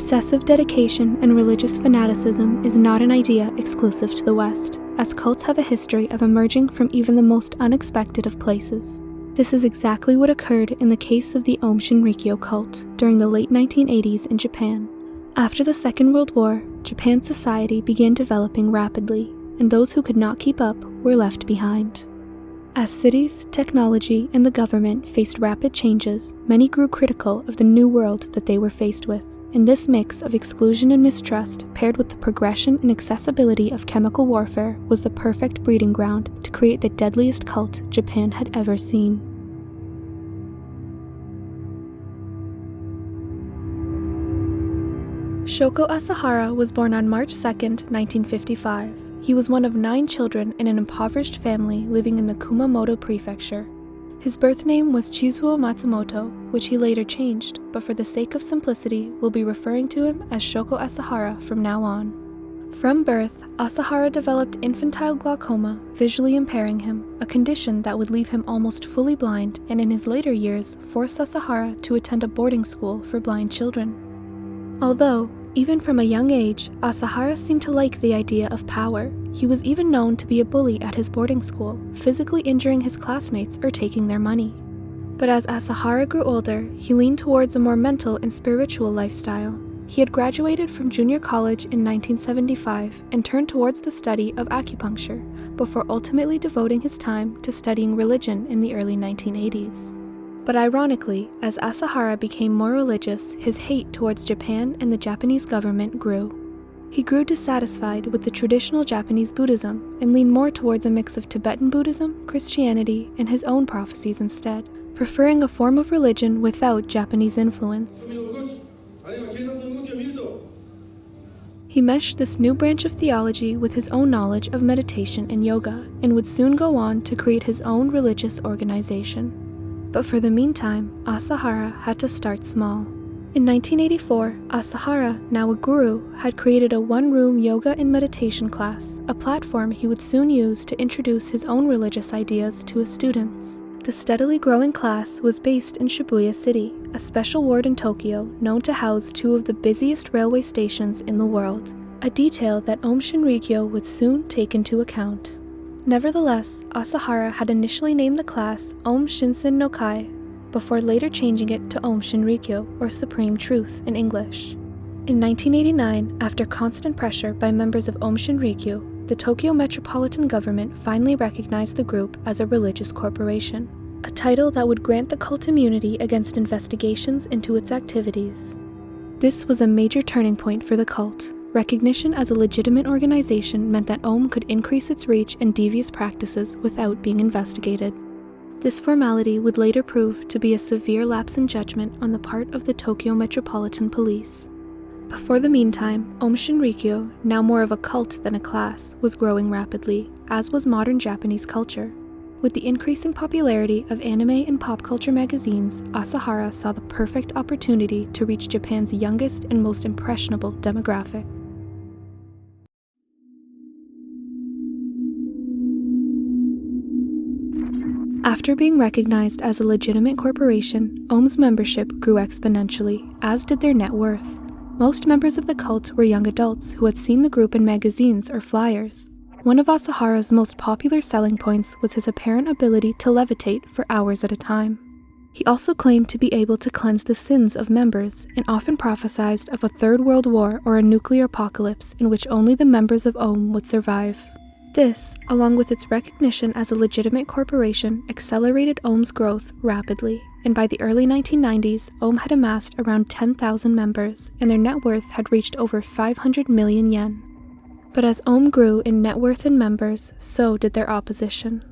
Obsessive dedication and religious fanaticism is not an idea exclusive to the West, as cults have a history of emerging from even the most unexpected of places. This is exactly what occurred in the case of the Aum Shinrikyo cult during the late 1980s in Japan. After the Second World War, Japan's society began developing rapidly, and those who could not keep up were left behind. As cities, technology, and the government faced rapid changes, many grew critical of the new world that they were faced with. And this mix of exclusion and mistrust, paired with the progression and accessibility of chemical warfare, was the perfect breeding ground to create the deadliest cult Japan had ever seen. Shoko Asahara was born on March 2, 1955. He was one of 9 children in an impoverished family living in the Kumamoto Prefecture. His birth name was Chizuo Matsumoto, which he later changed, but for the sake of simplicity, we'll be referring to him as Shoko Asahara from now on. From birth, Asahara developed infantile glaucoma, visually impairing him, a condition that would leave him almost fully blind and in his later years forced Asahara to attend a boarding school for blind children. Although, even from a young age, Asahara seemed to like the idea of power. He was even known to be a bully at his boarding school, physically injuring his classmates or taking their money. But as Asahara grew older, he leaned towards a more mental and spiritual lifestyle. He had graduated from junior college in 1975 and turned towards the study of acupuncture, before ultimately devoting his time to studying religion in the early 1980s. But ironically, as Asahara became more religious, his hate towards Japan and the Japanese government grew. He grew dissatisfied with the traditional Japanese Buddhism and leaned more towards a mix of Tibetan Buddhism, Christianity, and his own prophecies instead, preferring a form of religion without Japanese influence. He meshed this new branch of theology with his own knowledge of meditation and yoga, and would soon go on to create his own religious organization. But for the meantime, Asahara had to start small. In 1984, Asahara, now a guru, had created a one-room yoga and meditation class, a platform he would soon use to introduce his own religious ideas to his students. The steadily growing class was based in Shibuya City, a special ward in Tokyo known to house 2 of the busiest railway stations in the world, a detail that Aum Shinrikyo would soon take into account. Nevertheless, Asahara had initially named the class Aum Shinsen no Kai, before later changing it to Aum Shinrikyo, or Supreme Truth in English. In 1989, after constant pressure by members of Aum Shinrikyo, the Tokyo Metropolitan Government finally recognized the group as a religious corporation, a title that would grant the cult immunity against investigations into its activities. This was a major turning point for the cult. Recognition as a legitimate organization meant that Aum could increase its reach and devious practices without being investigated. This formality would later prove to be a severe lapse in judgment on the part of the Tokyo Metropolitan Police. But for the meantime, Aum Shinrikyo, now more of a cult than a class, was growing rapidly, as was modern Japanese culture. With the increasing popularity of anime and pop culture magazines, Asahara saw the perfect opportunity to reach Japan's youngest and most impressionable demographic. After being recognized as a legitimate corporation, Aum's membership grew exponentially, as did their net worth. Most members of the cult were young adults who had seen the group in magazines or flyers. One of Asahara's most popular selling points was his apparent ability to levitate for hours at a time. He also claimed to be able to cleanse the sins of members, and often prophesied of a third world war or a nuclear apocalypse in which only the members of Aum would survive. This, along with its recognition as a legitimate corporation, accelerated Aum's growth rapidly, and by the early 1990s, Aum had amassed around 10,000 members, and their net worth had reached over 500 million yen. But as Aum grew in net worth and members, so did their opposition.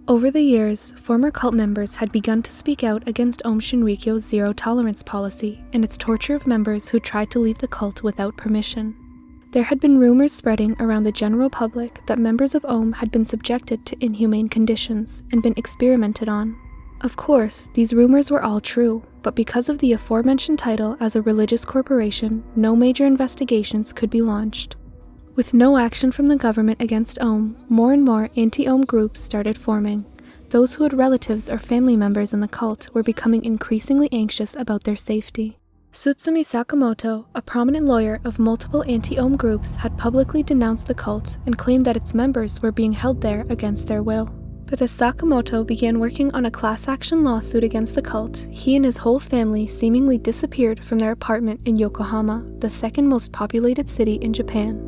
Over the years, former cult members had begun to speak out against Aum Shinrikyo's zero-tolerance policy and its torture of members who tried to leave the cult without permission. There had been rumors spreading around the general public that members of Aum had been subjected to inhumane conditions and been experimented on. Of course, these rumors were all true, but because of the aforementioned title as a religious corporation, no major investigations could be launched. With no action from the government against Aum, more and more anti-Aum groups started forming. Those who had relatives or family members in the cult were becoming increasingly anxious about their safety. Tsutsumi Sakamoto, a prominent lawyer of multiple anti-Aum groups, had publicly denounced the cult and claimed that its members were being held there against their will. But as Sakamoto began working on a class action lawsuit against the cult, he and his whole family seemingly disappeared from their apartment in Yokohama, the second most populated city in Japan.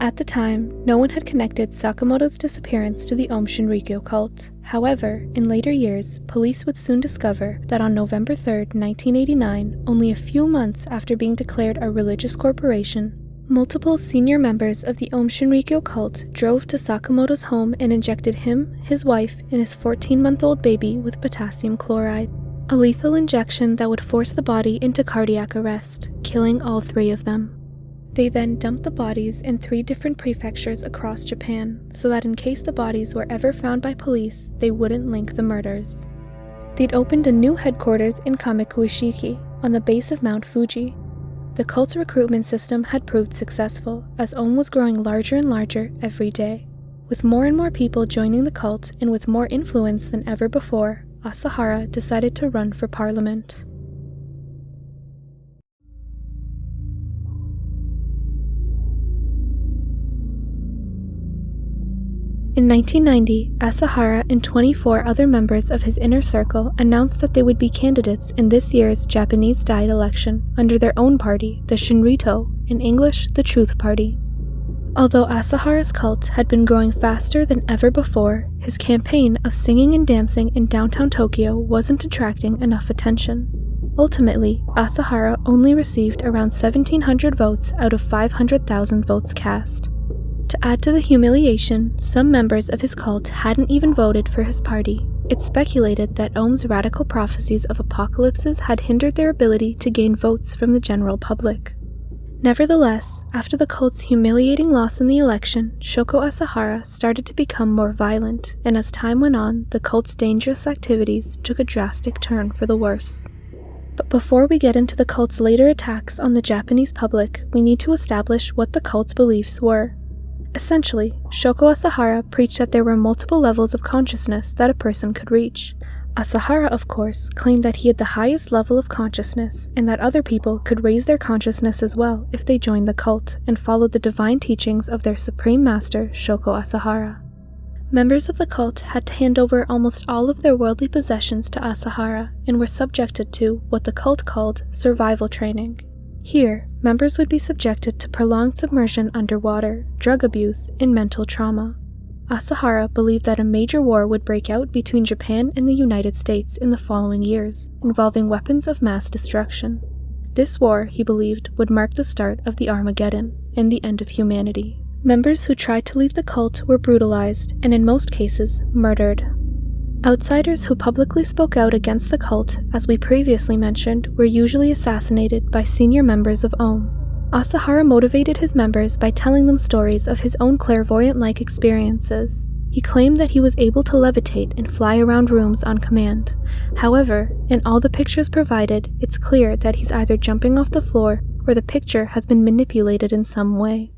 At the time, no one had connected Sakamoto's disappearance to the Aum Shinrikyo cult. However, in later years, police would soon discover that on November 3, 1989, only a few months after being declared a religious corporation, multiple senior members of the Aum Shinrikyo cult drove to Sakamoto's home and injected him, his wife, and his 14-month-old baby with potassium chloride, a lethal injection that would force the body into cardiac arrest, killing all three of them. They then dumped the bodies in 3 different prefectures across Japan, so that in case the bodies were ever found by police, they wouldn't link the murders. They'd opened a new headquarters in Kamekuishiki, on the base of Mount Fuji. The cult's recruitment system had proved successful, as Aum was growing larger and larger every day. With more and more people joining the cult, and with more influence than ever before, Asahara decided to run for parliament. In 1990, Asahara and 24 other members of his inner circle announced that they would be candidates in this year's Japanese Diet election under their own party, the Shinrito, in English, the Truth Party. Although Asahara's cult had been growing faster than ever before, his campaign of singing and dancing in downtown Tokyo wasn't attracting enough attention. Ultimately, Asahara only received around 1,700 votes out of 500,000 votes cast. To add to the humiliation, some members of his cult hadn't even voted for his party. It's speculated that Aum's radical prophecies of apocalypses had hindered their ability to gain votes from the general public. Nevertheless, after the cult's humiliating loss in the election, Shoko Asahara started to become more violent, and as time went on, the cult's dangerous activities took a drastic turn for the worse. But before we get into the cult's later attacks on the Japanese public, we need to establish what the cult's beliefs were. Essentially, Shoko Asahara preached that there were multiple levels of consciousness that a person could reach. Asahara, of course, claimed that he had the highest level of consciousness, and that other people could raise their consciousness as well if they joined the cult and followed the divine teachings of their supreme master, Shoko Asahara. Members of the cult had to hand over almost all of their worldly possessions to Asahara and were subjected to what the cult called survival training. Here, members would be subjected to prolonged submersion underwater, drug abuse, and mental trauma. Asahara believed that a major war would break out between Japan and the United States in the following years, involving weapons of mass destruction. This war, he believed, would mark the start of the Armageddon and the end of humanity. Members who tried to leave the cult were brutalized and, in most cases, murdered. Outsiders who publicly spoke out against the cult, as we previously mentioned, were usually assassinated by senior members of Aum. Asahara motivated his members by telling them stories of his own clairvoyant-like experiences. He claimed that he was able to levitate and fly around rooms on command. However, in all the pictures provided, it's clear that he's either jumping off the floor or the picture has been manipulated in some way.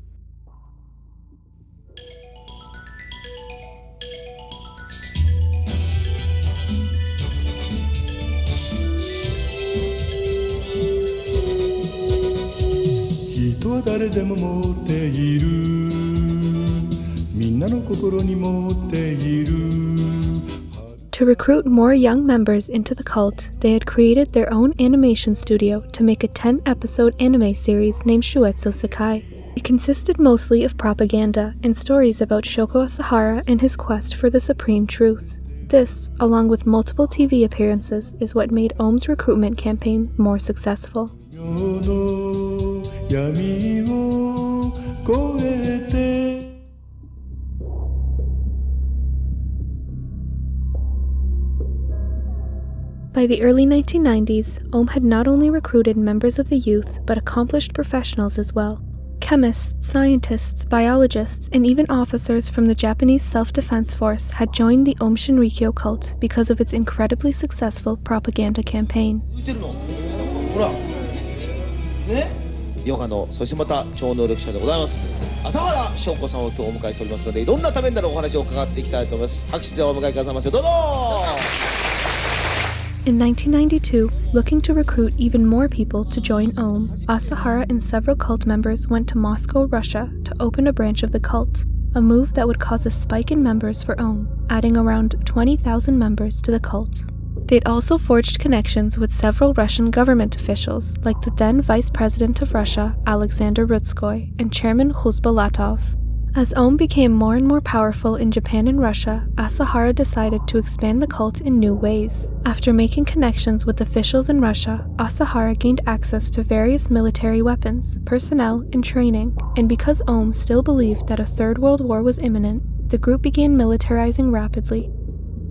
To recruit more young members into the cult, they had created their own animation studio to make a 10-episode anime series named Shuetsu Sekai. It consisted mostly of propaganda and stories about Shoko Asahara and his quest for the supreme truth. This, along with multiple TV appearances, is what made Aum's recruitment campaign more successful. By the early 1990s, Aum had not only recruited members of the youth, but accomplished professionals as well. Chemists, scientists, biologists, and even officers from the Japanese Self-Defense Force had joined the Aum Shinrikyo cult because of its incredibly successful propaganda campaign. ヨガのそしてまた超能力者でございます朝原翔子さんを今日お迎えしておりますので、いろんなためになるお話を伺っていきたいと思います。拍手でお迎えくださいませ。どうぞ。In 1992, looking to recruit even more people to join Om, Asahara and several cult members went to Moscow, Russia to open a branch of the cult, a move that would cause a spike in members for Om, adding around 20,000 members to the cult. They'd also forged connections with several Russian government officials, like the then Vice President of Russia, Alexander Rudskoy, and Chairman Khuzbalatov. As Om became more and more powerful in Japan and Russia, Asahara decided to expand the cult in new ways. After making connections with officials in Russia, Asahara gained access to various military weapons, personnel, and training, and because Om still believed that a Third World War was imminent, the group began militarizing rapidly.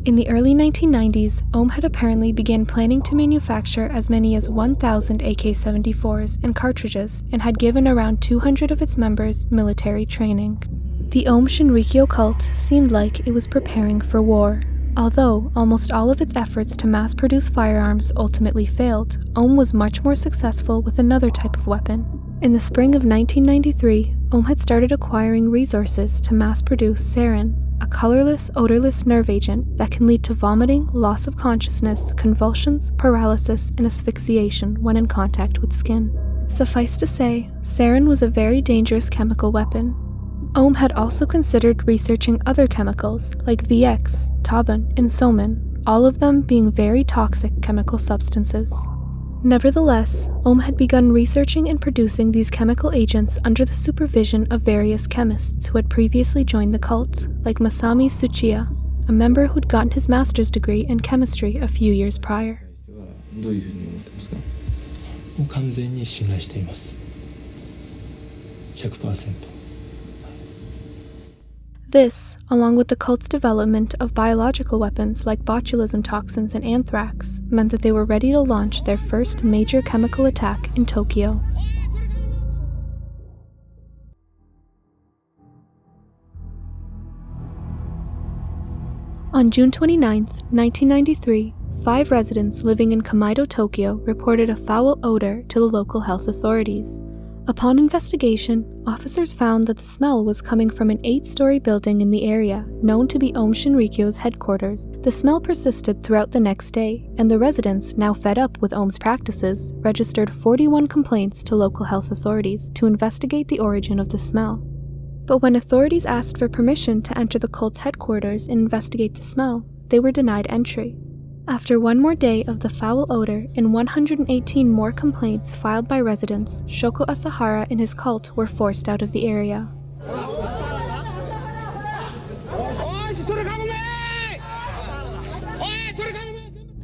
In the early 1990s, Om had apparently began planning to manufacture as many as 1,000 AK-74s and cartridges and had given around 200 of its members military training. The Om Shinrikyo cult seemed like it was preparing for war. Although almost all of its efforts to mass-produce firearms ultimately failed, Om was much more successful with another type of weapon. In the spring of 1993, Om had started acquiring resources to mass-produce sarin, a colorless, odorless nerve agent that can lead to vomiting, loss of consciousness, convulsions, paralysis, and asphyxiation when in contact with skin. Suffice to say, sarin was a very dangerous chemical weapon. Om had also considered researching other chemicals like VX, Tabun, and Soman, all of them being very toxic chemical substances. Nevertheless, Om had begun researching and producing these chemical agents under the supervision of various chemists who had previously joined the cult, like Masami Tsuchiya, a member who'd gotten his master's degree in chemistry a few years prior. どういうふうに思ってますか？もう完全に信頼しています。100%。This, along with the cult's development of biological weapons like botulism toxins and anthrax, meant that they were ready to launch their first major chemical attack in Tokyo. On June 29, 1993, 5 residents living in Kamaido, Tokyo reported a foul odor to the local health authorities. Upon investigation, officers found that the smell was coming from an 8-story building in the area, known to be Om Shinrikyo's headquarters. The smell persisted throughout the next day, and the residents, now fed up with Om's practices, registered 41 complaints to local health authorities to investigate the origin of the smell. But when authorities asked for permission to enter the cult's headquarters and investigate the smell, they were denied entry. After one more day of the foul odor and 118 more complaints filed by residents, Shoko Asahara and his cult were forced out of the area.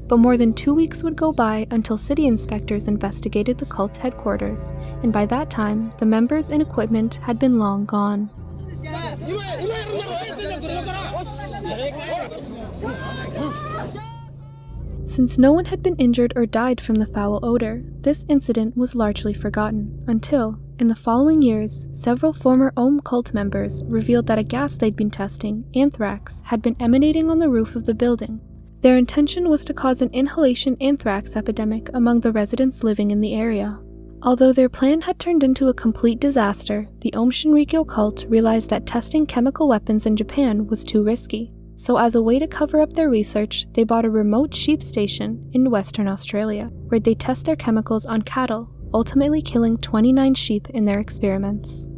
But more than 2 weeks would go by until city inspectors investigated the cult's headquarters, and by that time, the members and equipment had been long gone. Since no one had been injured or died from the foul odor, this incident was largely forgotten, until, in the following years, several former Om cult members revealed that a gas they'd been testing, anthrax, had been emanating on the roof of the building. Their intention was to cause an inhalation anthrax epidemic among the residents living in the area. Although their plan had turned into a complete disaster, the Om Shinrikyo cult realized that testing chemical weapons in Japan was too risky. So as a way to cover up their research, they bought a remote sheep station in Western Australia, where they test their chemicals on cattle, ultimately killing 29 sheep in their experiments.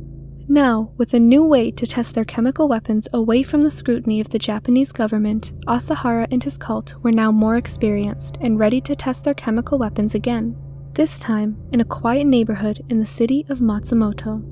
Now, with a new way to test their chemical weapons away from the scrutiny of the Japanese government, Asahara and his cult were now more experienced and ready to test their chemical weapons again, this time in a quiet neighborhood in the city of Matsumoto.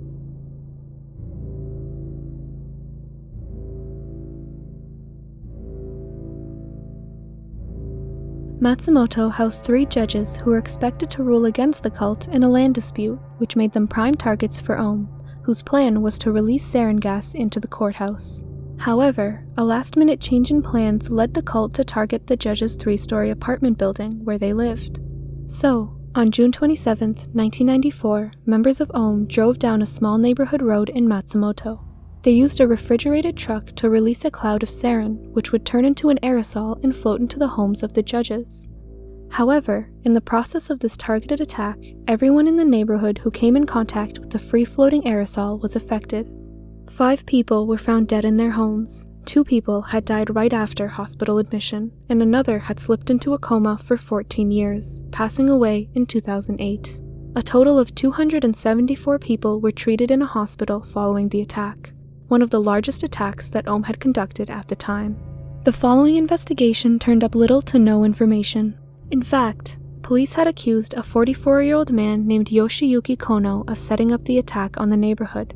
Matsumoto housed 3 judges who were expected to rule against the cult in a land dispute, which made them prime targets for Om, whose plan was to release sarin gas into the courthouse. However, a last-minute change in plans led the cult to target the judges' 3-story apartment building where they lived. So, on June 27, 1994, members of Om drove down a small neighborhood road in Matsumoto. They used a refrigerated truck to release a cloud of sarin, which would turn into an aerosol and float into the homes of the judges. However, in the process of this targeted attack, everyone in the neighborhood who came in contact with the free-floating aerosol was affected. 5 people were found dead in their homes, 2 people had died right after hospital admission, and another had slipped into a coma for 14 years, passing away in 2008. A total of 274 people were treated in a hospital following the attack, one of the largest attacks that Aum had conducted at the time. The following investigation turned up little to no information. In fact, police had accused a 44-year-old man named Yoshiyuki Kono of setting up the attack on the neighborhood.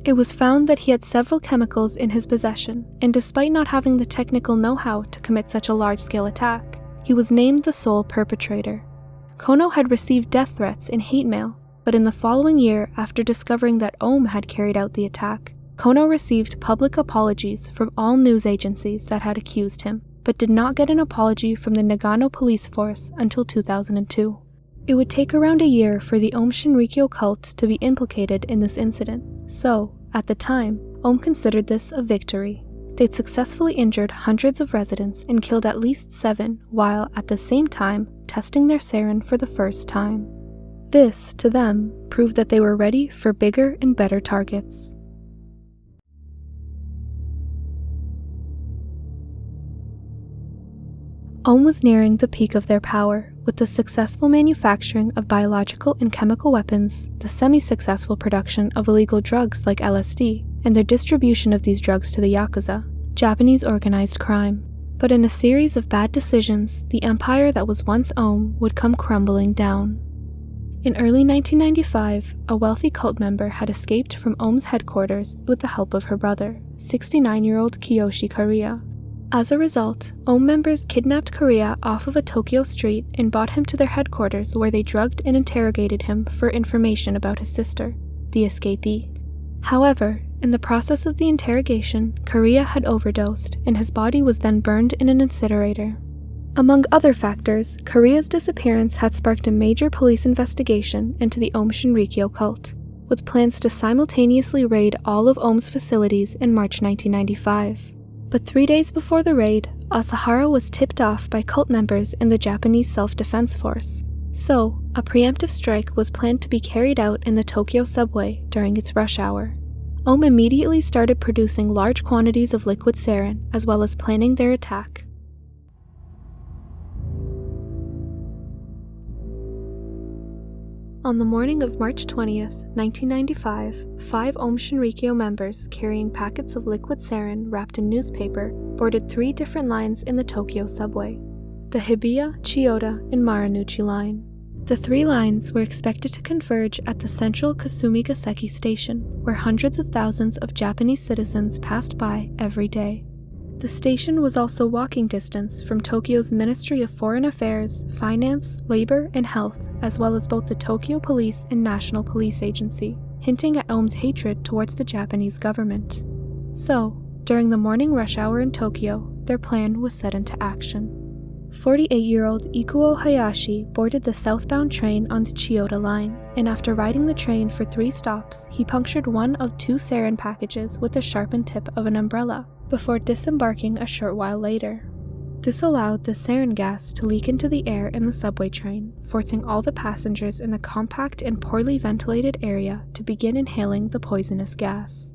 It was found that he had several chemicals in his possession, and despite not having the technical know-how to commit such a large-scale attack, he was named the sole perpetrator. Kono had received death threats and hate mail, but in the following year, after discovering that Aum had carried out the attack, Kono received public apologies from all news agencies that had accused him, but did not get an apology from the Nagano police force until 2002. It would take around a year for the Aum Shinrikyo cult to be implicated in this incident, so, at the time, Aum considered this a victory. They'd successfully injured hundreds of residents and killed at least 7, while, at the same time, testing their sarin for the first time. This, to them, proved that they were ready for bigger and better targets. Aum was nearing the peak of their power, with the successful manufacturing of biological and chemical weapons, the semi-successful production of illegal drugs like LSD, and their distribution of these drugs to the Yakuza, Japanese organized crime. But in a series of bad decisions, the empire that was once Aum would come crumbling down. In early 1995, a wealthy cult member had escaped from Aum's headquarters with the help of her brother, 69-year-old Kiyoshi Kariya. As a result, Aum members kidnapped Kariya off of a Tokyo street and brought him to their headquarters where they drugged and interrogated him for information about his sister, the escapee. However, in the process of the interrogation, Kariya had overdosed and his body was then burned in an incinerator. Among other factors, Kariya's disappearance had sparked a major police investigation into the Aum Shinrikyo cult, with plans to simultaneously raid all of Aum's facilities in March 1995. But 3 days before the raid, Asahara was tipped off by cult members in the Japanese Self-Defense Force. So, a preemptive strike was planned to be carried out in the Tokyo subway during its rush hour. Aum immediately started producing large quantities of liquid sarin, as well as planning their attack. On the morning of March 20th, 1995, 5 Aum Shinrikyo members carrying packets of liquid sarin wrapped in newspaper boarded 3 different lines in the Tokyo subway, the Hibiya, Chiyoda, and Marunouchi line. The 3 lines were expected to converge at the central Kasumigaseki station, where hundreds of thousands of Japanese citizens passed by every day. The station was also walking distance from Tokyo's Ministry of Foreign Affairs, Finance, Labor, and Health, as well as both the Tokyo Police and National Police Agency, hinting at Aum's hatred towards the Japanese government. So, during the morning rush hour in Tokyo, their plan was set into action. 48-year-old Ikuo Hayashi boarded the southbound train on the Chiyoda line, and after riding the train for 3 stops, he punctured one of 2 sarin packages with the sharpened tip of an umbrella, before disembarking a short while later. This allowed the sarin gas to leak into the air in the subway train, forcing all the passengers in the compact and poorly ventilated area to begin inhaling the poisonous gas.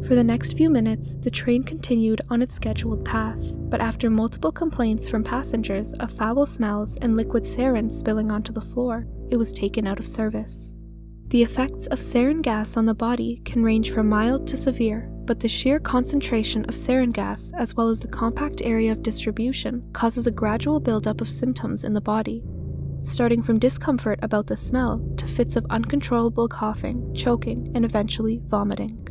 For the next few minutes, the train continued on its scheduled path, but after multiple complaints from passengers of foul smells and liquid sarin spilling onto the floor, it was taken out of service. The effects of sarin gas on the body can range from mild to severe, but the sheer concentration of sarin gas, as well as the compact area of distribution, causes a gradual buildup of symptoms in the body, starting from discomfort about the smell to fits of uncontrollable coughing, choking, and eventually vomiting.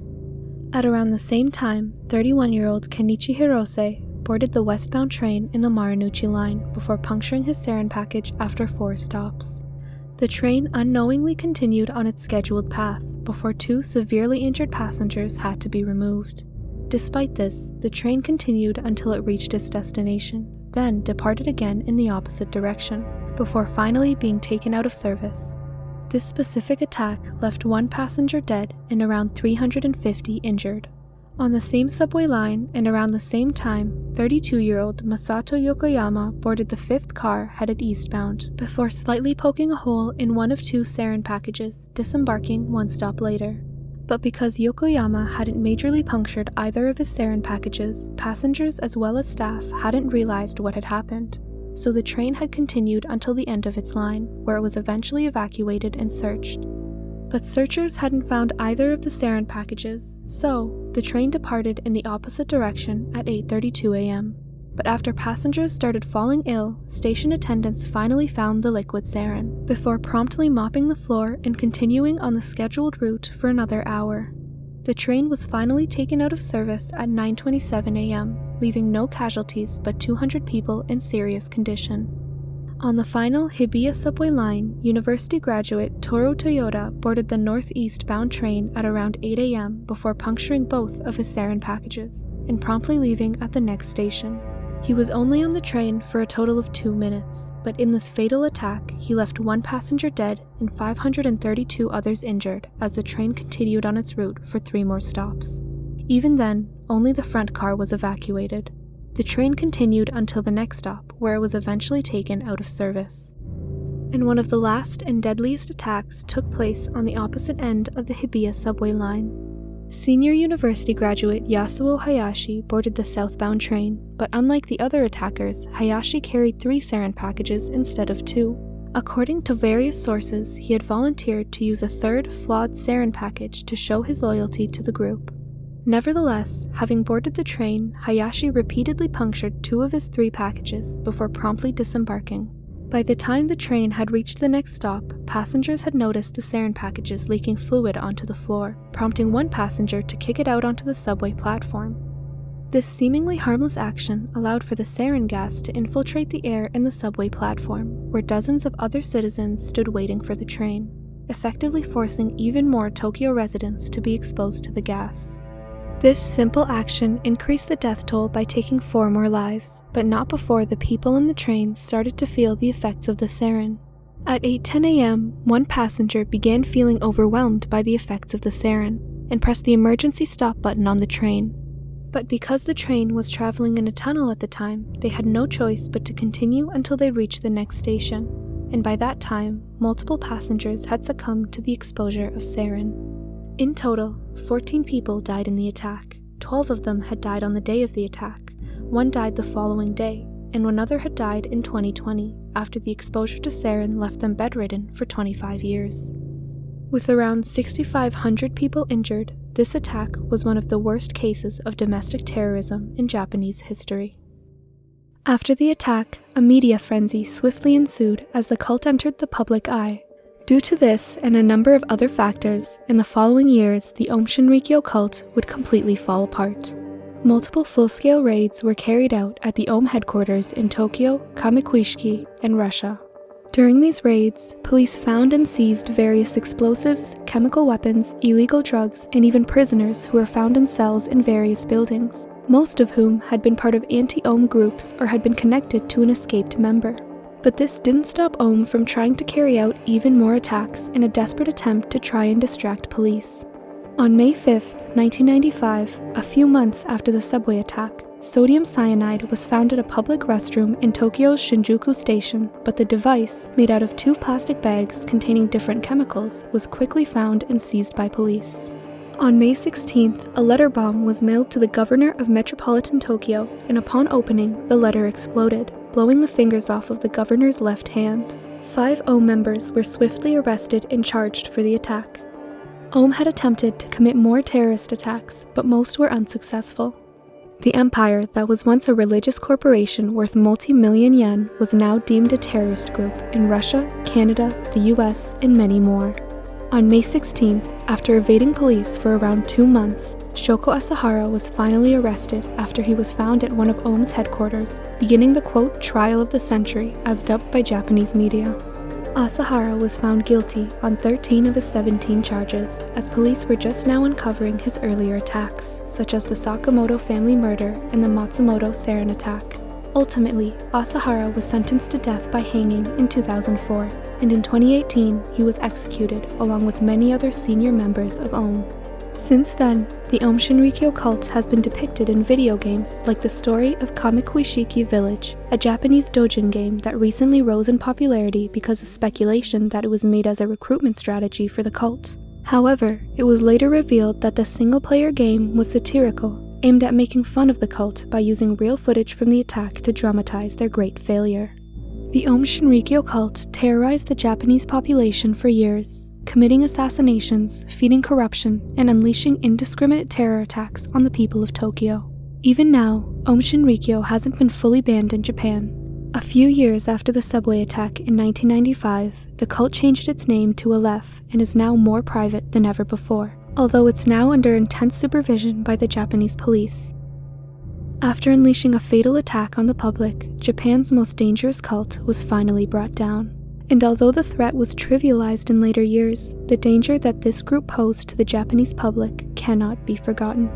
At around the same time, 31-year-old Kenichi Hirose boarded the westbound train in the Marunouchi line before puncturing his sarin package after 4 stops. The train unknowingly continued on its scheduled path before 2 severely injured passengers had to be removed. Despite this, the train continued until it reached its destination, then departed again in the opposite direction, before finally being taken out of service. This specific attack left 1 passenger dead and around 350 injured. On the same subway line and around the same time, 32-year-old Masato Yokoyama boarded the 5th car headed eastbound, before slightly poking a hole in one of 2 sarin packages, disembarking 1 stop later. But because Yokoyama hadn't majorly punctured either of his sarin packages, passengers as well as staff hadn't realized what had happened. So the train had continued until the end of its line, where it was eventually evacuated and searched. But searchers hadn't found either of the sarin packages, so the train departed in the opposite direction at 8:32 a.m. But after passengers started falling ill, station attendants finally found the liquid sarin, before promptly mopping the floor and continuing on the scheduled route for another hour. The train was finally taken out of service at 9:27 a.m., leaving no casualties but 200 people in serious condition. On the final Hibiya subway line, university graduate Toru Toyoda boarded the northeast-bound train at around 8 a.m. before puncturing both of his sarin packages and promptly leaving at the next station. He was only on the train for a total of 2 minutes, but in this fatal attack, he left 1 passenger dead and 532 others injured as the train continued on its route for 3 more stops. Even then, only the front car was evacuated. The train continued until the next stop, where it was eventually taken out of service. And one of the last and deadliest attacks took place on the opposite end of the Hibiya subway line. Senior university graduate Yasuo Hayashi boarded the southbound train, but unlike the other attackers, Hayashi carried 3 sarin packages instead of 2. According to various sources, he had volunteered to use a third flawed sarin package to show his loyalty to the group. Nevertheless, having boarded the train, Hayashi repeatedly punctured 2 of his 3 packages before promptly disembarking. By the time the train had reached the next stop, passengers had noticed the sarin packages leaking fluid onto the floor, prompting one passenger to kick it out onto the subway platform. This seemingly harmless action allowed for the sarin gas to infiltrate the air in the subway platform, where dozens of other citizens stood waiting for the train, effectively forcing even more Tokyo residents to be exposed to the gas. This simple action increased the death toll by taking 4 more lives, but not before the people in the train started to feel the effects of the sarin. At 8:10 a.m., one passenger began feeling overwhelmed by the effects of the sarin and pressed the emergency stop button on the train. But because the train was traveling in a tunnel at the time, they had no choice but to continue until they reached the next station, and by that time, multiple passengers had succumbed to the exposure of sarin. In total, 14 people died in the attack. 12 of them had died on the day of the attack, 1 died the following day, and 1 other had died in 2020 after the exposure to sarin left them bedridden for 25 years. With around 6,500 people injured, this attack was one of the worst cases of domestic terrorism in Japanese history. After the attack, a media frenzy swiftly ensued as the cult entered the public eye. Due to this and a number of other factors, in the following years, the Aum Shinrikyo cult would completely fall apart. Multiple full-scale raids were carried out at the Aum headquarters in Tokyo, Kamikuishiki, and Russia. During these raids, police found and seized various explosives, chemical weapons, illegal drugs, and even prisoners who were found in cells in various buildings, most of whom had been part of anti-Aum groups or had been connected to an escaped member. But this didn't stop Aum from trying to carry out even more attacks in a desperate attempt to try and distract police. On May 5, 1995, a few months after the subway attack, sodium cyanide was found at a public restroom in Tokyo's Shinjuku station, but the device, made out of 2 plastic bags containing different chemicals, was quickly found and seized by police. On May 16th, a letter bomb was mailed to the governor of Metropolitan Tokyo, and upon opening, the letter exploded, blowing the fingers off of the governor's left hand. 5 Aum members were swiftly arrested and charged for the attack. Aum had attempted to commit more terrorist attacks, but most were unsuccessful. The empire that was once a religious corporation worth multi-million yen was now deemed a terrorist group in Russia, Canada, the US, and many more. On May 16th, after evading police for around 2 months, Shoko Asahara was finally arrested after he was found at one of Aum's headquarters, beginning the quote trial of the century as dubbed by Japanese media. Asahara was found guilty on 13 of his 17 charges, as police were just now uncovering his earlier attacks, such as the Sakamoto family murder and the Matsumoto sarin attack. Ultimately, Asahara was sentenced to death by hanging in 2004, and in 2018 he was executed along with many other senior members of Aum. Since then, the Aum Shinrikyo cult has been depicted in video games like the story of Kamikuishiki Village, a Japanese doujin game that recently rose in popularity because of speculation that it was made as a recruitment strategy for the cult. However, it was later revealed that the single-player game was satirical, aimed at making fun of the cult by using real footage from the attack to dramatize their great failure. The Aum Shinrikyo cult terrorized the Japanese population for years, committing assassinations, feeding corruption, and unleashing indiscriminate terror attacks on the people of Tokyo. Even now, Aum Shinrikyo hasn't been fully banned in Japan. A few years after the subway attack in 1995, the cult changed its name to Aleph and is now more private than ever before, although it's now under intense supervision by the Japanese police. After unleashing a fatal attack on the public, Japan's most dangerous cult was finally brought down. And although the threat was trivialized in later years, the danger that this group posed to the Japanese public cannot be forgotten.